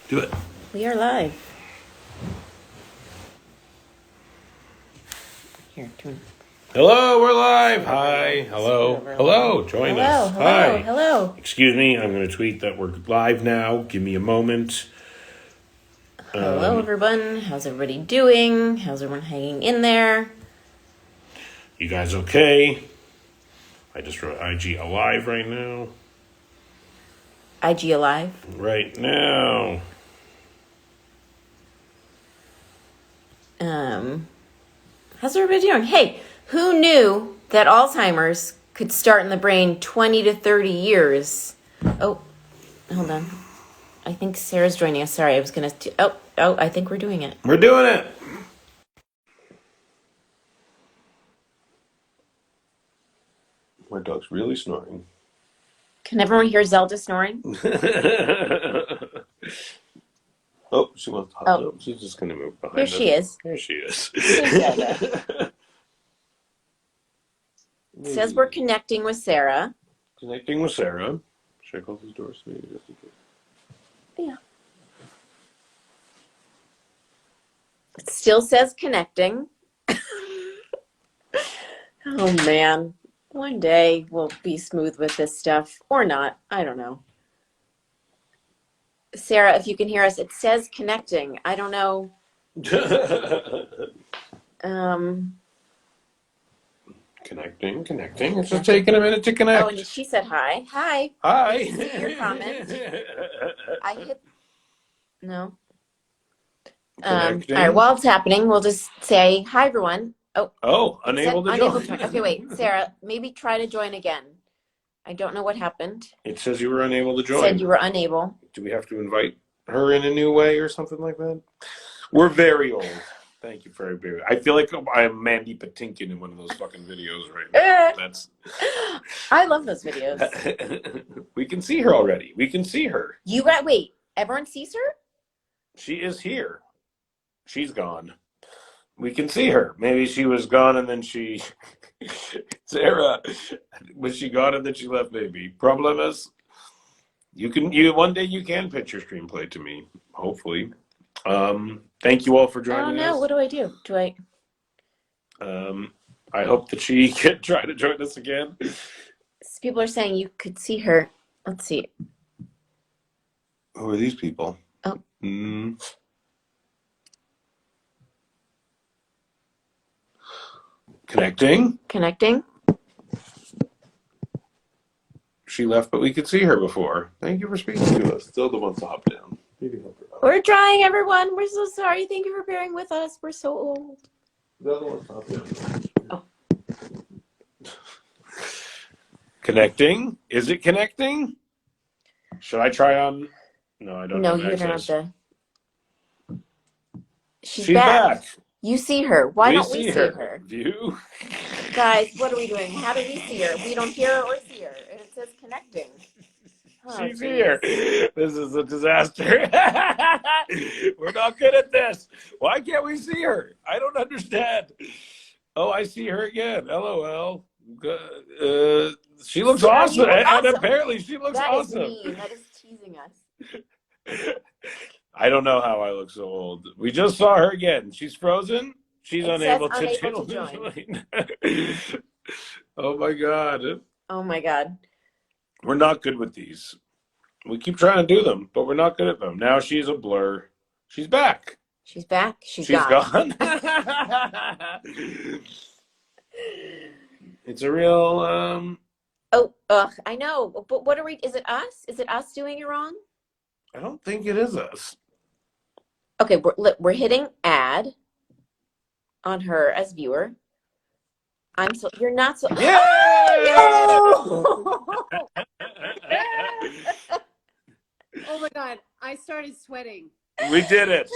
Do it. We are live. Here, turn. Hello, we're live. Hi. Hello. Hello. Join us. Hi. Hello. Excuse me. I'm going to tweet that we're live now. Give me a moment. Hello, everyone. How's everybody doing? How's everyone hanging in there? You guys okay? I just wrote IG alive right now. IG alive. Right now. How's everybody doing? Hey, who knew that Alzheimer's could start in the brain 20 to 30 years? Oh, hold on. I think Sarah's joining us. Sorry, I was going to... Oh, I think we're doing it. We're doing it. My dog's really snoring. Can everyone hear Zelda snoring? Oh, she wants to hop up. She's just going to move behind us. Here she is. Here she is. Here's Zelda. It says we're connecting with Sarah. Connecting with Sarah. Should I close these doors? Maybe just in case. Yeah. It still says connecting. Oh, man. One day we'll be smooth with this stuff. Or not. I don't know. Sarah, if you can hear us, it says connecting. I don't know. Connecting. It's just taking a minute to connect. Oh, and she said hi. Hi. Hi. See your comment. I hit... No. All right, while it's happening, we'll just say hi, everyone. Oh, unable to join. Okay, wait. Sarah, maybe try to join again. I don't know what happened. It says you were unable to join. Said you were unable. Do we have to invite her in a new way or something like that? We're very old. Thank you for being. I feel like I'm Mandy Patinkin in one of those fucking videos right now. That's. I love those videos. We can see her already. We can see her. Wait. Everyone sees her? She is here. She's gone. We can see her. Maybe she was gone and then she. Sarah, was she gone and then she left? Maybe. Problem is, one day you can pitch your screenplay to me. Hopefully. Thank you all for joining us. Oh no, what do I do? I hope that she can try to join us again. People are saying you could see her. Let's see. Who are these people? Oh. Connecting. She left, but we could see her before. Thank you for speaking to us. Still the ones to hop down. Maybe help her out. We're trying, everyone. We're so sorry. Thank you for bearing with us. We're so old. The other one's hop down. Oh. Connecting? Is it connecting? Should I try on? No, I don't know. No, you don't have to. She's back. You see her. Why don't we see her? View. Guys, what are we doing? How do we see her? We don't hear her or see her. And it says connecting. Oh, she's here. This is a disaster. We're not good at this. Why can't we see her? I don't understand. Oh, I see her again. LOL. She looks awesome. And apparently she looks awesome. That is mean. That is teasing us. I don't know how I look so old. We just saw her again. She's frozen. She's unable to join. Oh my god. Oh my god. We're not good with these. We keep trying to do them, but we're not good at them. Now she's a blur. She's back. She's back. She's gone. It's a real I know. But what are we? Is it us? Is it us doing it wrong? I don't think it is us. Okay, we're hitting add on her as viewer. You're not so. Yeah! Oh my god, I started sweating. We did it.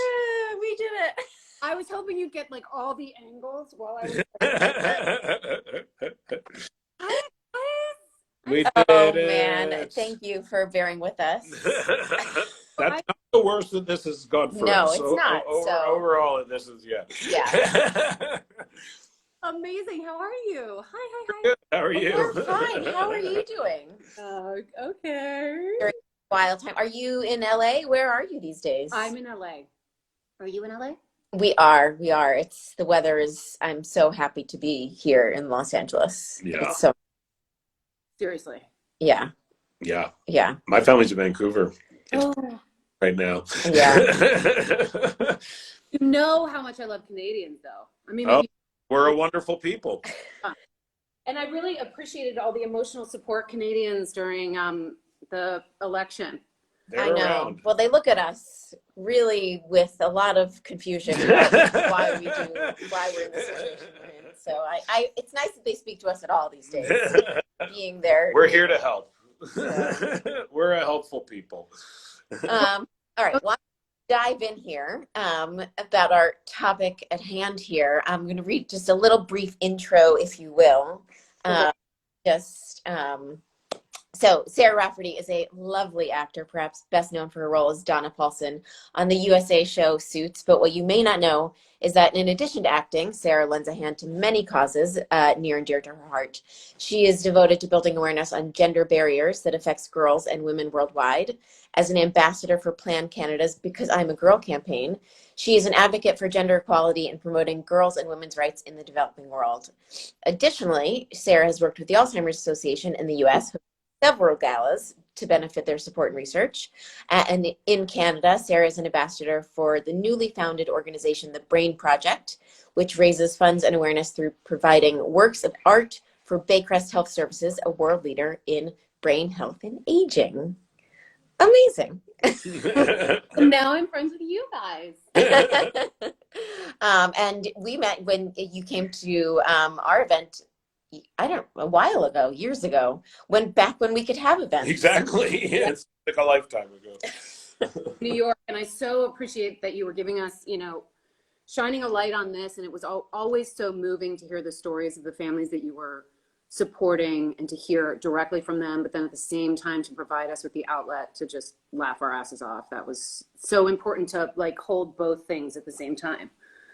We did it. I was hoping you'd get like all the angles while I was. We did oh it. Man, thank you for bearing with us. That's not the worst that this has gone for no, us. No, it's not. Overall, this is Yeah. Amazing. How are you? Hi. Good. How are you? We're fine. How are you doing? Okay. wild time. Are you in LA? Where are you these days? I'm in LA. Are you in LA? We are. We are. It's the weather is. I'm so happy to be here in Los Angeles. Yeah. It's so. Seriously. Yeah. Yeah. Yeah. My family's in Vancouver Oh, right now. Yeah. you know how much I love Canadians, though. I mean, Oh, maybe. we're a wonderful people. And I really appreciated all the emotional support Canadians during the election. They're I know. around. Well, they look at us really with a lot of confusion about why we're in the situation we're in. So it's nice that they speak to us at all these days, being there. We're here to help. So. We're a helpful people. All right. Well, dive in here about our topic at hand here. I'm going to read just a little brief intro, if you will. Just So Sarah Rafferty is a lovely actor, perhaps best known for her role as Donna Paulson on the USA show Suits. But what you may not know is that in addition to acting, Sarah lends a hand to many causes near and dear to her heart. She is devoted to building awareness on gender barriers that affects girls and women worldwide. As an ambassador for Planned Canada's Because I'm a Girl campaign, she is an advocate for gender equality and promoting girls' and women's rights in the developing world. Additionally, Sarah has worked with the Alzheimer's Association in the U.S., several galas to benefit their support and research. And in Canada, Sarah is an ambassador for the newly founded organization, the Brain Project, which raises funds and awareness through providing works of art for Baycrest Health Services, a world leader in brain health and aging. Amazing. And now I'm friends with you guys. And we met when you came to our event, a while ago, years ago, when we could have events. Exactly. Yeah, it's like a lifetime ago. New York, and I so appreciate that you were giving us, shining a light on this, and it was always so moving to hear the stories of the families that you were supporting and to hear directly from them, but then at the same time to provide us with the outlet to just laugh our asses off. That was so important to hold both things at the same time.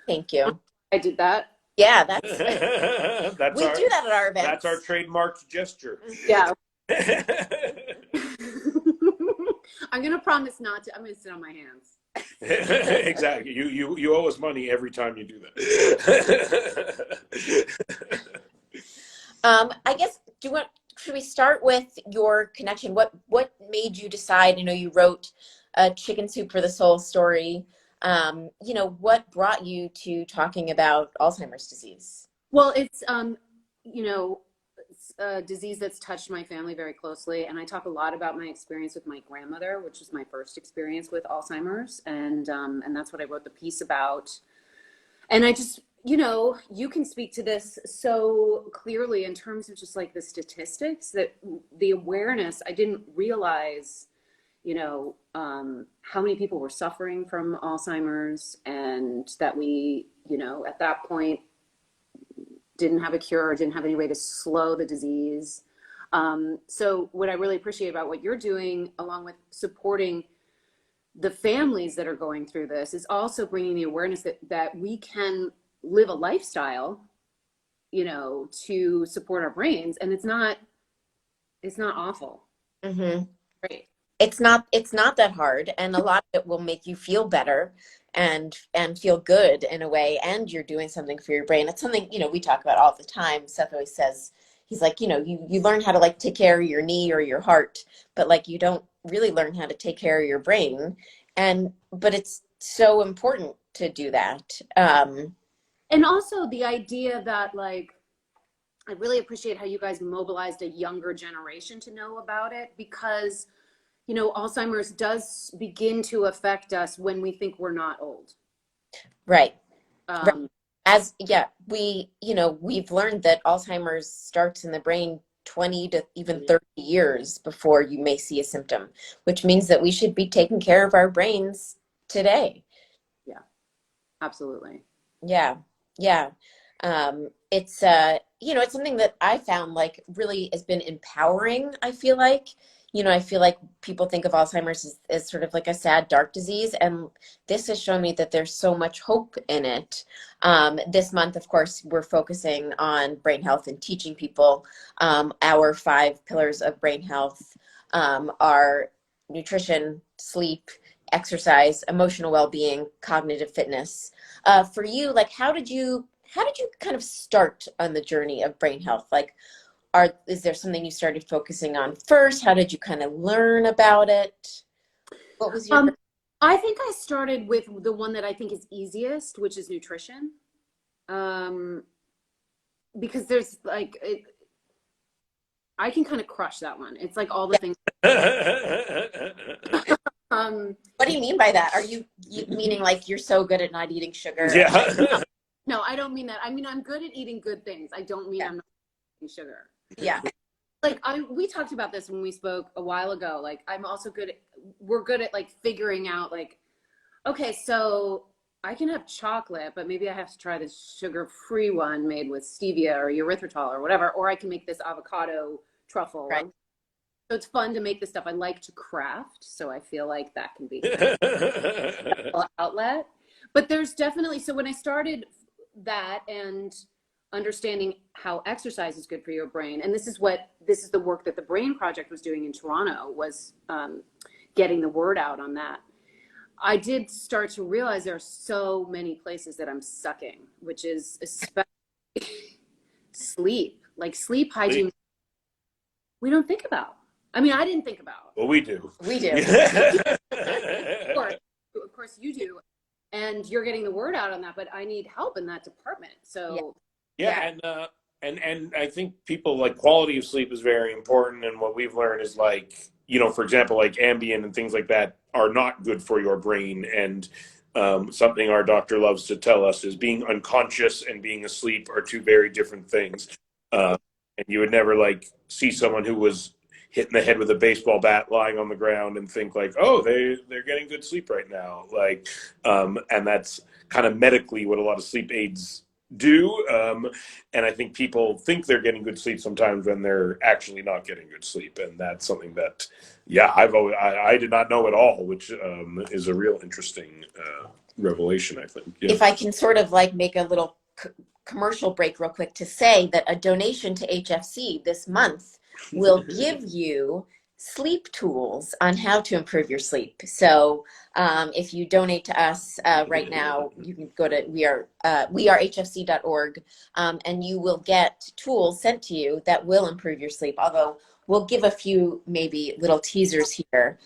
Thank you. I did that. Yeah, that's we do that at our events. That's our trademarked gesture. Yeah. I'm gonna promise not to. I'm gonna sit on my hands. Exactly. You owe us money every time you do that. I guess should we start with your connection? What made you decide? You wrote Chicken Soup for the Soul story. What brought you to talking about Alzheimer's disease? Well, it's it's a disease that's touched my family very closely, and I talk a lot about my experience with my grandmother, which was my first experience with Alzheimer's, and that's what I wrote the piece about. And I just, you can speak to this so clearly in terms of just the statistics, that the awareness. I didn't realize how many people were suffering from Alzheimer's, and that we, at that point didn't have a cure, didn't have any way to slow the disease. So what I really appreciate about what you're doing, along with supporting the families that are going through this, is also bringing the awareness that we can live a lifestyle, to support our brains. And it's not awful. Mm-hmm. Right. It's not that hard, and a lot of it will make you feel better and feel good in a way, and you're doing something for your brain. It's something, we talk about all the time. Seth always says, he's like, you learn how to take care of your knee or your heart, but you don't really learn how to take care of your brain. But it's so important to do that. And also the idea that I really appreciate how you guys mobilized a younger generation to know about it, because Alzheimer's does begin to affect us when we think we're not old. Right. We've learned that Alzheimer's starts in the brain 20 to even 30 years before you may see a symptom, which means that we should be taking care of our brains today. Yeah, absolutely. Yeah. It's it's something that I found really has been empowering. I feel like people think of Alzheimer's as sort of a sad, dark disease, and this has shown me that there's so much hope in it. This month, of course, we're focusing on brain health and teaching people. Our 5 pillars of brain health are nutrition, sleep, exercise, emotional well-being, cognitive fitness. For you, like how did you kind of start on the journey of brain health? Like, is there something you started focusing on first? How did you kind of learn about it? What was your I think I started with the one that I think is easiest, which is nutrition. Because there's like I can kind of crush that one. It's like all the things. What do you mean by that? Are you meaning like you're so good at not eating sugar? Yeah. No, I don't mean that. I mean, I'm good at eating good things. I don't mean I'm not eating sugar. Yeah. Like we talked about this when we spoke a while ago. Like we're good at like figuring out like, okay, so I can have chocolate, but maybe I have to try this sugar-free one made with stevia or erythritol or whatever, or I can make this avocado truffle. Right. So it's fun to make this stuff. I like to craft, so I feel like that can be an outlet. But there's definitely, so when I started that and understanding how exercise is good for your brain, and this is the work that the Brain Project was doing in Toronto, was getting the word out on that. I did start to realize there are so many places that I'm sucking, which is especially sleep, like sleep hygiene. We don't think about. I mean, I didn't think about. Well, we do. We do. Of course you do. And you're getting the word out on that, but I need help in that department. So yeah. And I think people like quality of sleep is very important. And what we've learned is like, you know, for example, like Ambien and things like that are not good for your brain. And something our doctor loves to tell us is being unconscious and being asleep are two very different things. And you would never like see someone who was hitting the head with a baseball bat lying on the ground and think like, oh, they're getting good sleep right now. Like, and that's kind of medically what a lot of sleep aids do. And I think people think they're getting good sleep sometimes when they're actually not getting good sleep. And that's something that, yeah, I did not know at all, which is a real interesting revelation, I think. Yeah. If I can sort of like make a little commercial break real quick to say that a donation to HFC this month will give you sleep tools on how to improve your sleep. So if you donate to us right now, you can go to wearehfc.org and you will get tools sent to you that will improve your sleep. Although we'll give a few maybe little teasers here,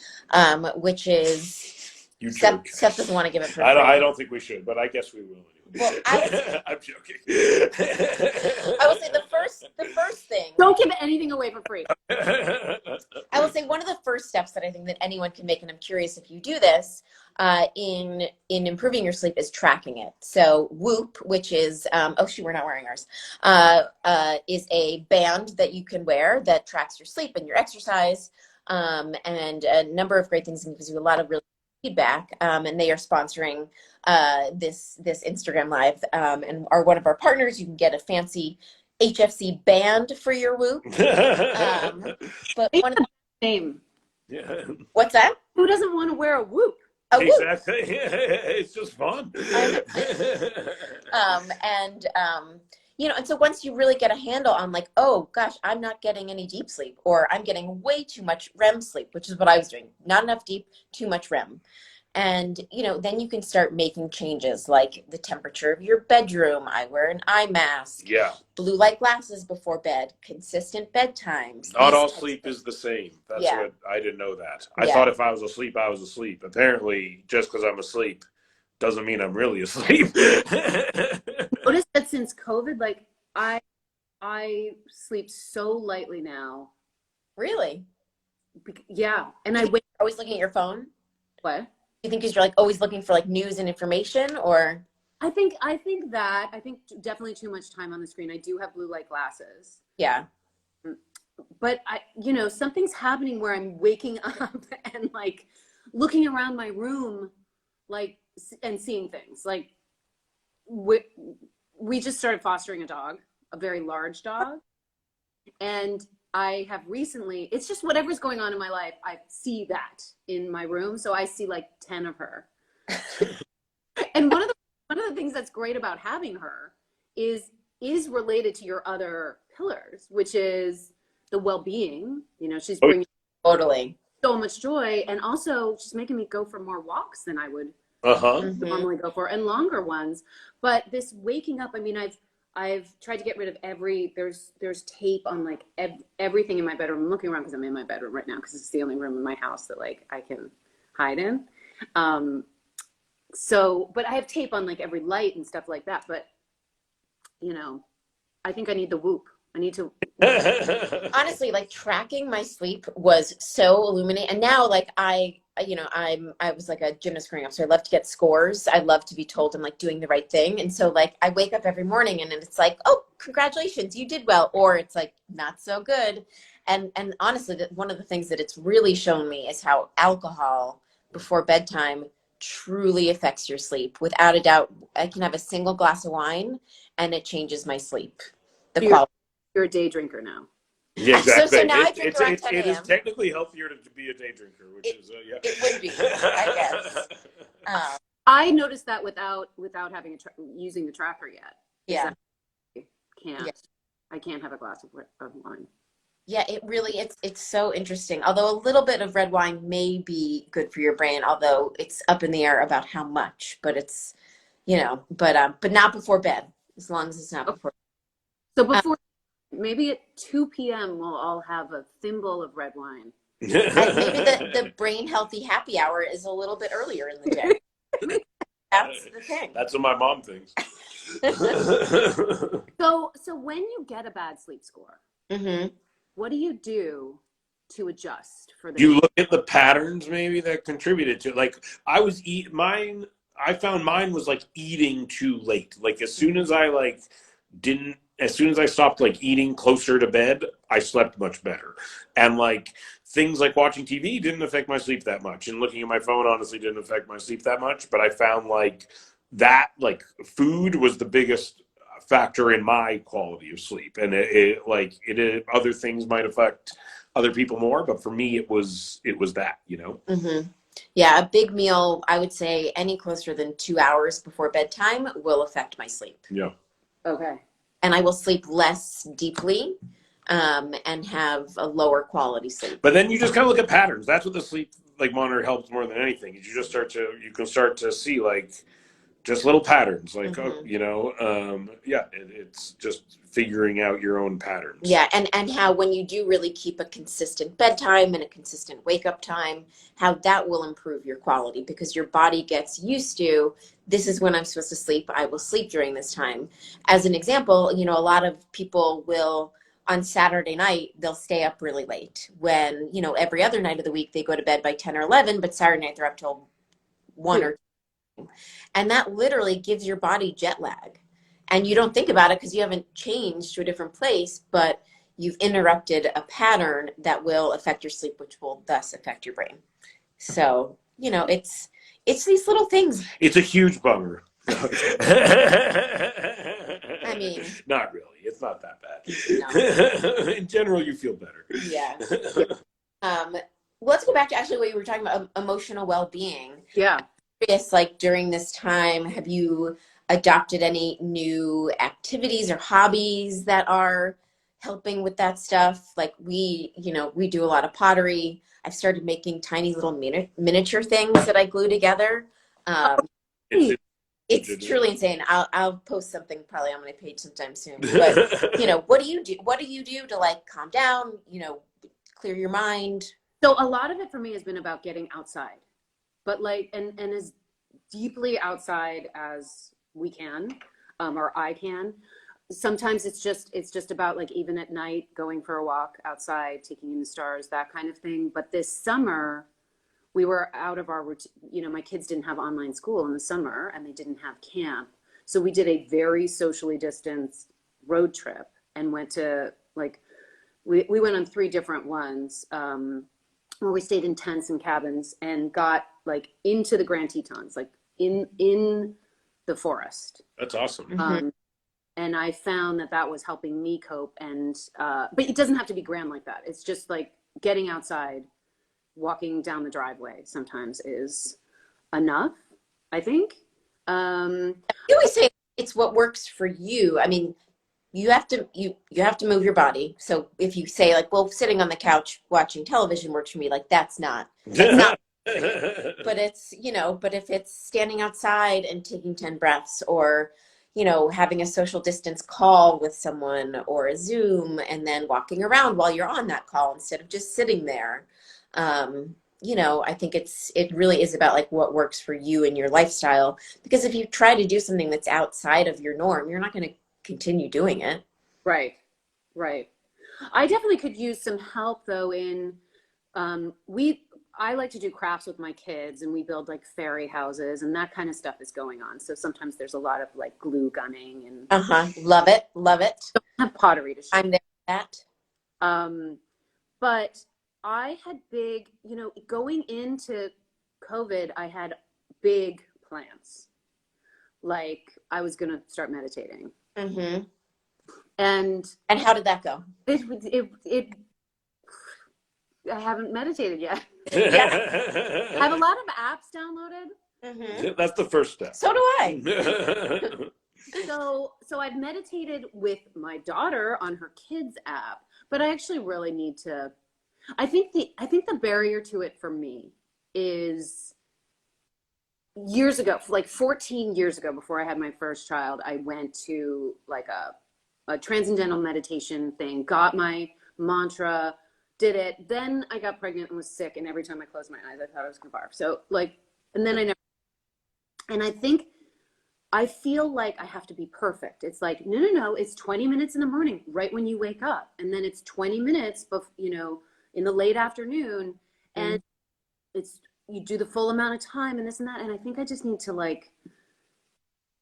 which is Seth doesn't want to give it for free. I don't think we should, but I guess we will anyway. Well, I'm joking. I will say the first thing. Don't give anything away for free. I will say one of the first steps that I think that anyone can make, and I'm curious if you do this, in improving your sleep, is tracking it. So Whoop, which is we're not wearing ours, is a band that you can wear that tracks your sleep and your exercise, and a number of great things, and gives you a lot of really feedback, and they are sponsoring this Instagram live, and are one of our partners. You can get a fancy HFC band for your Whoop. But one of the name. Yeah. What's that? Who doesn't want to wear a Whoop? Exactly. It's just fun. And so once you really get a handle on like, oh gosh, I'm not getting any deep sleep, or I'm getting way too much REM sleep, which is what I was doing. Not enough deep, too much REM. And, then you can start making changes like the temperature of your bedroom. I wear an eye mask. Yeah. Blue light glasses before bed, consistent bedtimes. Not all sleep is the same. That's Yeah. what I didn't know that. I thought if I was asleep, I was asleep. Apparently, just because I'm asleep doesn't mean I'm really asleep. Notice that since COVID, like I sleep so lightly now. Really? Yeah. And I wake always looking at your phone? What? You think because you're like always looking for like news and information, or? I think definitely too much time on the screen. I do have blue light glasses. Yeah. But something's happening where I'm waking up and like looking around my room, like, and seeing things. Like we just started fostering a dog, a very large dog. And I have recently, it's just whatever's going on in my life, I see that in my room. So I see like 10 of her. And one of the things that's great about having her is related to your other pillars, which is the well-being. She's bringing totally. so much joy, and also just making me go for more walks than I would Uh-huh. normally go for, and longer ones. But this waking up, I mean, I've tried to get rid of there's tape on like everything in my bedroom. I'm looking around because I'm in my bedroom right now because it's the only room in my house that like I can hide in. Um, so, but I have tape on like every light and stuff like that. But you know, I think I need the whoop. I need to. Honestly, like tracking my sleep was so illuminating. And now, like I was like a gymnast growing up, so I love to get scores. I love to be told I'm like doing the right thing. And so like I wake up every morning and it's like, oh, congratulations, you did well, or it's like not so good. And honestly, one of the things that it's really shown me is how alcohol before bedtime truly affects your sleep. Without a doubt, I can have a single glass of wine and it changes my sleep. The You're, quality. you're a day drinker now. Yeah, So exactly. now I drink around 10 It is a.m. technically healthier to be a day drinker, which It, is yeah. it would be, I guess. I noticed that without having using the tracker yet. Yeah. I can't. Yeah. I can't have a glass of wine. Yeah, it really it's so interesting. Although a little bit of red wine may be good for your brain, although it's up in the air about how much. But it's but not before bed, as long as it's not Okay. before. So before maybe at 2 p.m. we'll all have a thimble of red wine. Maybe the brain healthy happy hour is a little bit earlier in the day. That's the thing. That's what my mom thinks. So when you get a bad sleep score, Mm-hmm. what do you do to adjust for the You day? look at the patterns maybe that contributed to like I found mine was like eating too late. Like as soon as I stopped like eating closer to bed, I slept much better. And like things like watching TV didn't affect my sleep that much. And looking at my phone honestly didn't affect my sleep that much. But I found like food was the biggest factor in my quality of sleep. And other things might affect other people more, but for me it was that, you know. Mm-hmm. Yeah, a big meal, I would say any closer than 2 hours before bedtime will affect my sleep. Yeah. Okay. And I will sleep less deeply and have a lower quality sleep. But then you just kind of look at patterns. That's what the sleep like monitor helps more than anything. Is you can start to see like just little patterns, like it's just figuring out your own patterns. Yeah, and how when you do really keep a consistent bedtime and a consistent wake up time, how that will improve your quality because your body gets used to this is when I'm supposed to sleep. I will sleep during this time. As an example, a lot of people will on Saturday night they'll stay up really late when every other night of the week they go to bed by 10 or 11, but Saturday night they're up till 1 or 2. And that literally gives your body jet lag. And you don't think about it because you haven't changed to a different place, but you've interrupted a pattern that will affect your sleep, which will thus affect your brain. So, it's these little things. It's a huge bummer. I mean, not really. It's not that bad. No. In general, you feel better. Yeah. Let's go back to actually what you were talking about, emotional well-being. Yeah. Curious, like during this time, have you adopted any new activities or hobbies that are helping with that stuff? Like we do a lot of pottery. I've started making tiny little miniature things that I glue together. It's truly insane. I'll post something probably on my page sometime soon. But what do you do? What do you do to like calm down? Clear your mind? So a lot of it for me has been about getting outside, but like and as deeply outside as we can, or I can. Sometimes it's just about like even at night going for a walk outside, taking in the stars, that kind of thing. But this summer we were out of our routine. My kids didn't have online school in the summer and they didn't have camp. So we did a very socially distanced road trip and went to like, we went on 3 different ones where we stayed in tents and cabins and got like into the Grand Tetons, like in the forest. That's awesome. Mm-hmm. And I found that was helping me cope. And, but it doesn't have to be grand like that. It's just like getting outside, walking down the driveway sometimes is enough, I think. You always say it's what works for you. I mean, you have to move your body. So if you say like, well, sitting on the couch watching television works for me, like that's not for you. But it's, but if it's standing outside and taking 10 breaths, or having a social distance call with someone, or a Zoom, and then walking around while you're on that call instead of just sitting there. I think it really is about like what works for you and your lifestyle. Because if you try to do something that's outside of your norm, you're not going to continue doing it. Right, right. I definitely could use some help though in we I like to do crafts with my kids, and we build like fairy houses and that kind of stuff is going on. So sometimes there's a lot of like glue gunning and Uh-huh. Love it. Love it. I have pottery to show. I'm there for that. Um, but I had big, going into COVID, I had big plans. Like I was gonna start meditating. Mm-hmm. And And how did that go? it I haven't meditated yet. Yeah. I have a lot of apps downloaded. Mm-hmm. That's the first step. So do I. So I've meditated with my daughter on her kids app, but I actually really need to. I think the barrier to it for me is years ago, like 14 years ago, before I had my first child, I went to like a transcendental meditation thing, got my mantra, did it. Then I got pregnant and was sick, and every time I closed my eyes, I thought I was gonna barf. So like, and then I never. And I feel like I have to be perfect. It's like, no, no, no. It's 20 minutes in the morning, right when you wake up, and then it's 20 minutes, in the late afternoon, Mm. and it's you do the full amount of time and this and that. And I think I just need to like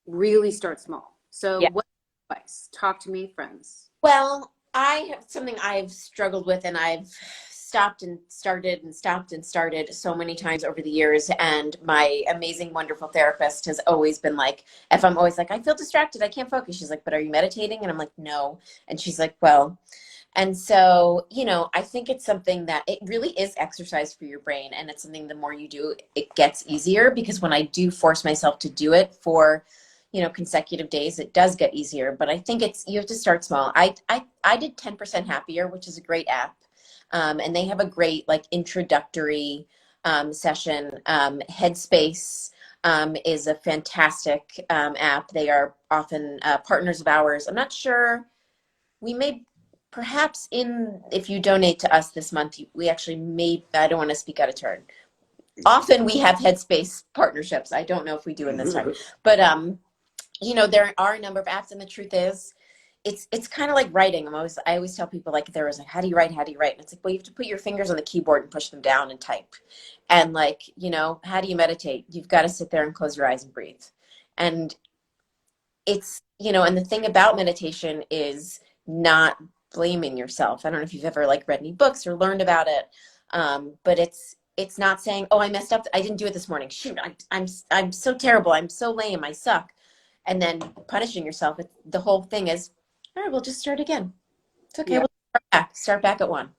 really start small. So Yeah. what advice? Talk to me, friends. Well, I have something I've struggled with, and I've stopped and started and stopped and started so many times over the years. And my amazing, wonderful therapist has always been like, if I'm always like, I feel distracted, I can't focus. She's like, but are you meditating? And I'm like, no. And she's like, well, and so, I think it's something that it really is exercise for your brain. And it's something the more you do, it gets easier, because when I do force myself to do it for, consecutive days, it does get easier. But I think you have to start small. I did 10% Happier, which is a great app. And they have a great like introductory session. Headspace is a fantastic app. They are often partners of ours. I'm not sure. We may perhaps if you donate to us this month, we actually may, I don't want to speak out of turn. Often we have Headspace partnerships. I don't know if we do in this time, but there are a number of apps, and the truth is, it's kind of like writing. I always tell people, like, if there was like, how do you write? How do you write? And it's like, well, you have to put your fingers on the keyboard and push them down and type. And like, how do you meditate? You've got to sit there and close your eyes and breathe. And it's, and the thing about meditation is not blaming yourself. I don't know if you've ever like read any books or learned about it. But it's not saying, oh, I messed up. I didn't do it this morning. Shoot, I'm so terrible. I'm so lame. I suck. And then punishing yourself. The whole thing is, all right, we'll just start again. It's okay. Yeah. We'll start back at one.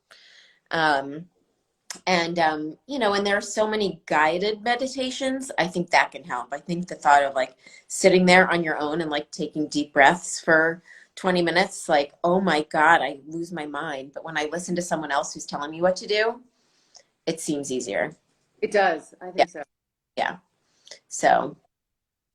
And there are so many guided meditations. I think that can help. I think the thought of like sitting there on your own and like taking deep breaths for 20 minutes, like, oh my God, I lose my mind. But when I listen to someone else who's telling me what to do, it seems easier. It does. I Yeah. think so. Yeah. So.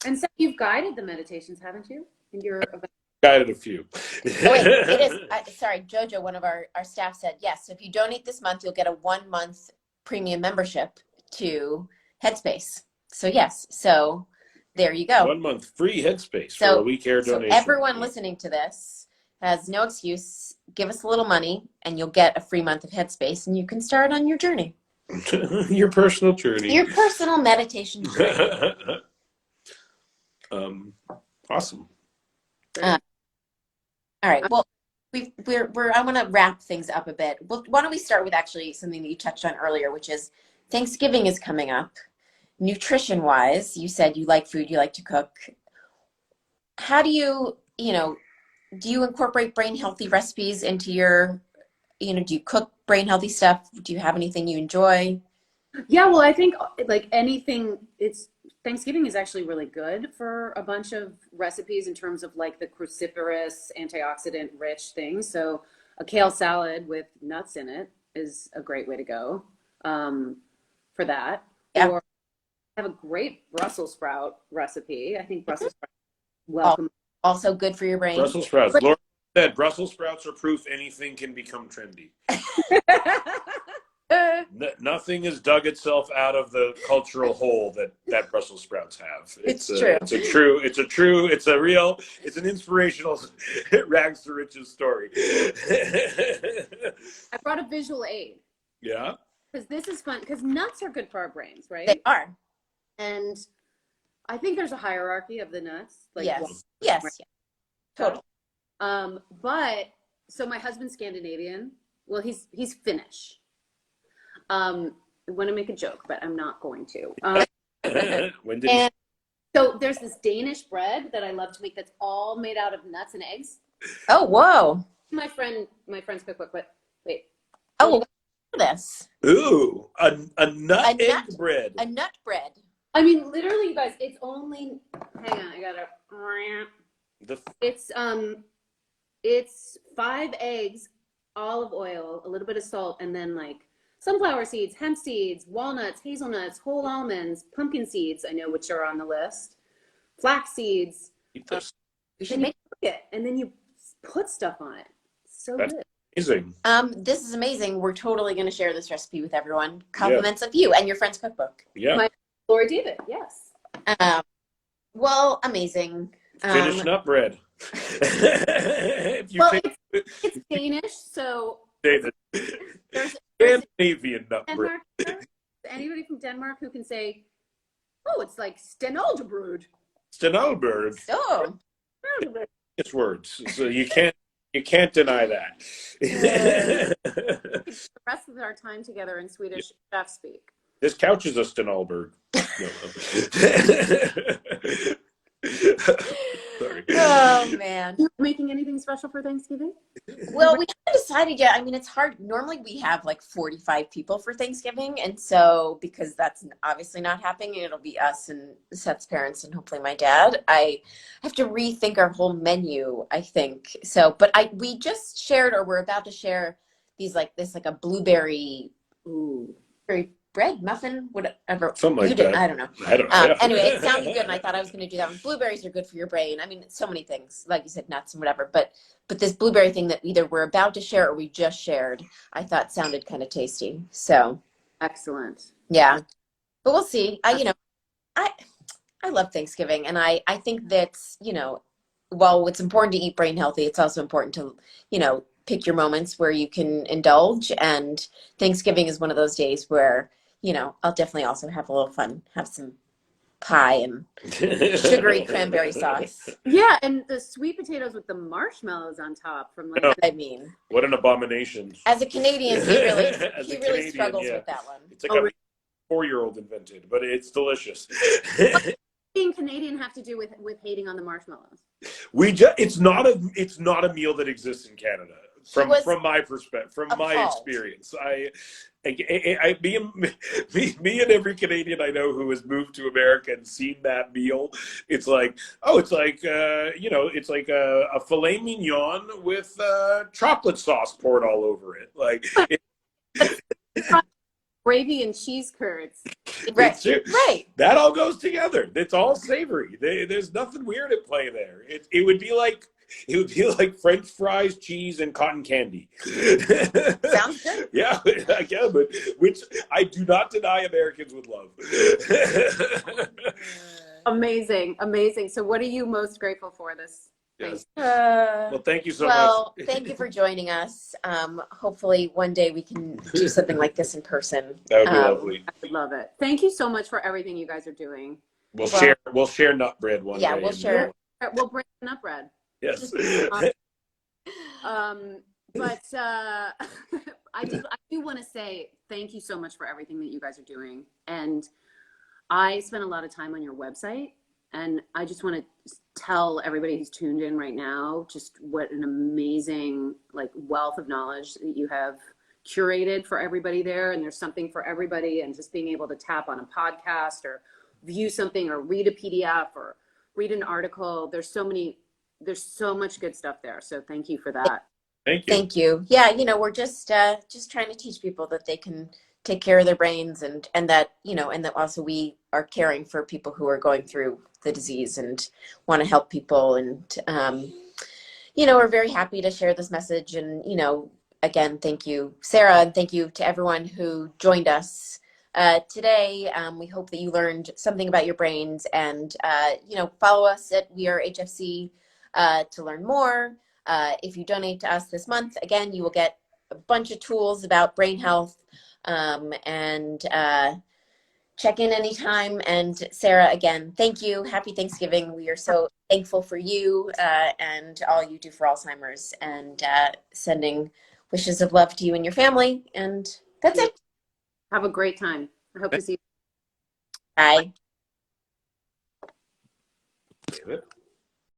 And so you've guided the meditations, haven't you? In your event? Guided a few. Oh, wait, it is. Sorry, Jojo, one of our staff said, yes, so if you donate this month, you'll get a 1 month premium membership to Headspace. So yes, so there you go. 1 month free Headspace for So- a week hair donation. Everyone listening to this has no excuse. Give us a little money and you'll get a free month of Headspace, and you can start on your journey. Your personal journey. Your personal meditation journey. Awesome. All right. Well, I want to wrap things up a bit. Well, why don't we start with actually something that you touched on earlier, which is Thanksgiving is coming up. Nutrition wise, you said you like food, you like to cook. How do you incorporate brain healthy recipes into your, do you cook brain healthy stuff? Do you have anything you enjoy? Yeah, well, I think like anything, it's Thanksgiving is actually really good for a bunch of recipes in terms of like the cruciferous, antioxidant rich things. So a kale salad with nuts in it is a great way to go for that. Yeah. Or have a great Brussels sprout recipe. I think Brussels sprouts Al- welcome. Also good for your brain. Brussels sprouts. Laura said Brussels sprouts are proof anything can become trendy. Nothing has dug itself out of the cultural hole that Brussels sprouts have. It's true. It's an inspirational rags to riches story. I brought a visual aid. Yeah. Because this is fun, because nuts are good for our brains, right? They are. And I think there's a hierarchy of the nuts. Like Yes. Yes. Totally. But so my husband's Scandinavian. Well, he's Finnish. I want to make a joke, but I'm not going to. When did he... So there's this Danish bread that I love to make that's all made out of nuts and eggs. Oh, whoa. My friend's cookbook, but wait. Oh, well, this. Ooh, a nut egg bread. A nut bread. I mean, literally, you guys, it's only, hang on, I gotta, it's 5 eggs, olive oil, a little bit of salt, and then like sunflower seeds, hemp seeds, walnuts, hazelnuts, whole almonds, pumpkin seeds, I know which are on the list, flax seeds. Eat this. We should make it, and then you put stuff on it. So That's good. Amazing. This is amazing. We're totally going to share this recipe with everyone. Compliments of you and your friend's cookbook. Yeah. Lori David, yes. Well, amazing. Finnish nut bread. It's Danish, so David. there's Scandinavian nut bread. Denmark. Anybody from Denmark who can say, "Oh, it's like Stenaldebrud." Stenalberg. Oh, It's words, so you can't deny that. The rest of our time together in Swedish chef speak. This couch is a Stenalberg. Sorry. oh man. Making anything special for Thanksgiving? Well, we haven't decided yet. I mean, it's hard. Normally we have like 45 people for Thanksgiving. And so because that's obviously not happening, it'll be us and Seth's parents and hopefully my dad. I have to rethink our whole menu, I think. So, but we just shared, or we're about to share these like a blueberry bread muffin, whatever. Something like that. I don't know. Anyway, it sounded good, and I thought I was going to do that one. Blueberries are good for your brain. I mean, so many things, like you said, nuts and whatever. But this blueberry thing that either we're about to share or we just shared, I thought sounded kind of tasty. So excellent. Yeah, but we'll see. I love Thanksgiving, and I think that while it's important to eat brain healthy, it's also important to pick your moments where you can indulge. And Thanksgiving is one of those days where I'll definitely also have a little fun, have some pie and sugary cranberry sauce. Yeah, and the sweet potatoes with the marshmallows on top from like. I mean, what an abomination! As a Canadian, he really struggles with that one. It's like a 4-year-old invented, but it's delicious. What being Canadian have to do with hating on the marshmallows? It's not a meal that exists in Canada. From my perspective, from my experience, me and every Canadian I know who has moved to America and seen that meal, it's like it's like a filet mignon with chocolate sauce poured all over it, like gravy and cheese curds. Right. That all goes together. It's all savory. There's nothing weird at play there. It would be like French fries, cheese, and cotton candy. Sounds good. Yeah, but which I do not deny Americans would love. Amazing. So what are you most grateful for this? Yes. Well, thank you so much. Well, thank you for joining us. Hopefully one day we can do something like this in person. That would be lovely. I would love it. Thank you so much for everything you guys are doing. We'll share nut bread one day. Yeah, we'll share. We'll bring nut bread. Yes. But I do want to say thank you so much for everything that you guys are doing. And I spent a lot of time on your website, and I just want to tell everybody who's tuned in right now just what an amazing wealth of knowledge that you have curated for everybody there. And there's something for everybody, and just being able to tap on a podcast or view something or read a PDF or read an article. There's so much good stuff there. So thank you for that. Thank you. Thank you. Yeah, we're just trying to teach people that they can take care of their brains, and that, and that also we are caring for people who are going through the disease and want to help people. And we're very happy to share this message. And again, thank you, Sarah, and thank you to everyone who joined us today. We hope that you learned something about your brains, and follow us at We Are HFC to learn more. If you donate to us this month, again, you will get a bunch of tools about brain health, and check in anytime. And Sarah, again, thank you. Happy Thanksgiving. We are so thankful for you and all you do for Alzheimer's, and sending wishes of love to you and your family. And that's it. Have a great time. I hope to see you. Bye. David?